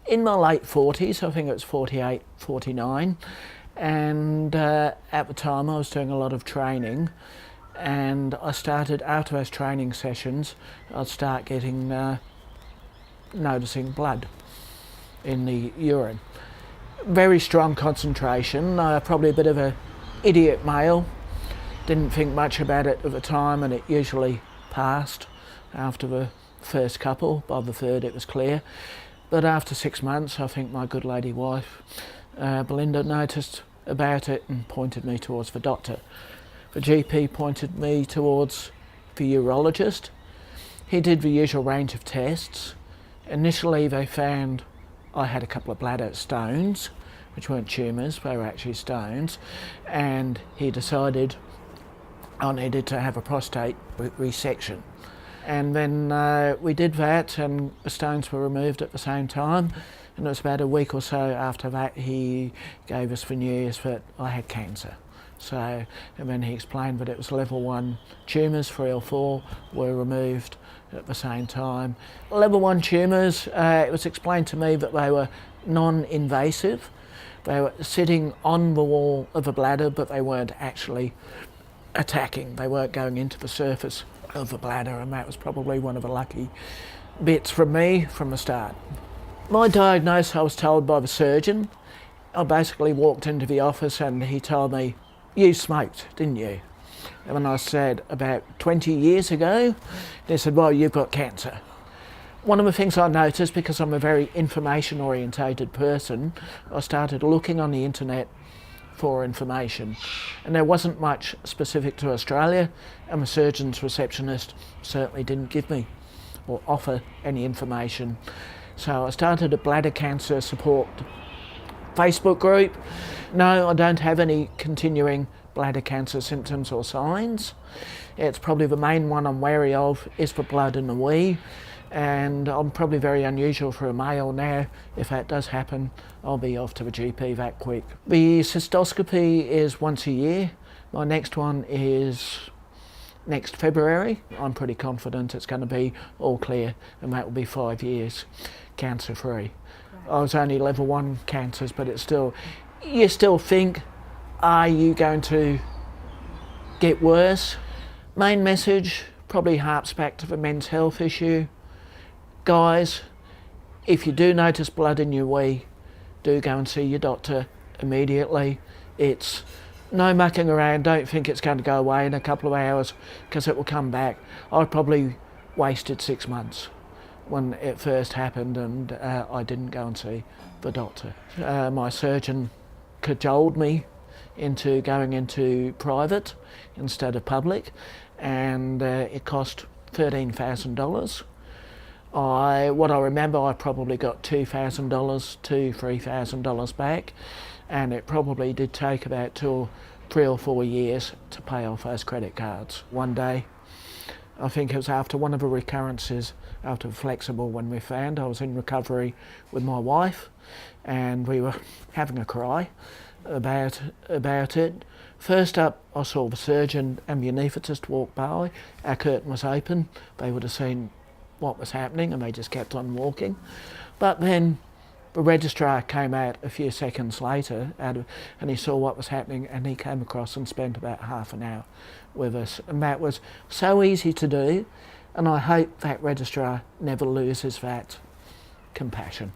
in my late 40s, I think it was 48, 49, and at the time I was doing a lot of training, and I started, after those training sessions, I'd start getting, noticing blood in the urine. Very strong concentration, probably a bit of a idiot male, didn't think much about it at the time, and it usually passed after the first couple. By the third it was clear. But after 6 months, I think my good lady wife, Belinda, noticed about it and pointed me towards the doctor. The GP pointed me towards the urologist. He did the usual range of tests. Initially they found I had a couple of bladder stones, which weren't tumours, they were actually stones, and he decided I needed to have a prostate resection. And then we did that, and the stones were removed at the same time, and it was about a week or so after that he gave us the news that I had cancer. So, and then he explained that it was level 1 tumours, 3 or 4 were removed at the same time. Level 1 tumours, it was explained to me that they were non-invasive. They were sitting on the wall of the bladder, but they weren't actually attacking. They weren't going into the surface of the bladder, and that was probably one of the lucky bits from me from the start. My diagnosis, I was told by the surgeon. I basically walked into the office and he told me, "You smoked, didn't you?" And when I said, "About 20 years ago," they said, "Well, you've got cancer." One of the things I noticed, because I'm a very information orientated person, I started looking on the internet for information, and there wasn't much specific to Australia, and the surgeon's receptionist certainly didn't give me or offer any information. So I started a bladder cancer support Facebook group. No, I don't have any continuing bladder cancer symptoms or signs. It's probably the main one I'm wary of is the blood in the wee, and I'm probably very unusual for a male now. If that does happen, I'll be off to the GP that quick. The cystoscopy is once a year. My next one is next February. I'm pretty confident it's going to be all clear, and that will be 5 years cancer free. I was only level 1 cancers, but it's still, you still think, are you going to get worse? Main message probably harps back to the men's health issue. Guys, if you do notice blood in your wee, do go and see your doctor immediately. It's no mucking around. Don't think it's going to go away in a couple of hours, because it will come back. I probably wasted 6 months when it first happened, and I didn't go and see the doctor. My surgeon cajoled me into going into private instead of public, and it cost $13,000. What I remember, I probably got $2,000 to $3,000 back, and it probably did take about 3 or 4 years to pay off those credit cards. One day, I think it was after one of the recurrences, after Flexible, when we found, I was in recovery with my wife, and we were having a cry about it. First up, I saw the surgeon and the anaesthetist walk by. Our curtain was open. They would have seen what was happening, and they just kept on walking. But then the registrar came out a few seconds later, and he saw what was happening, and he came across and spent about half an hour with us. And that was so easy to do, and I hope that registrar never loses that compassion.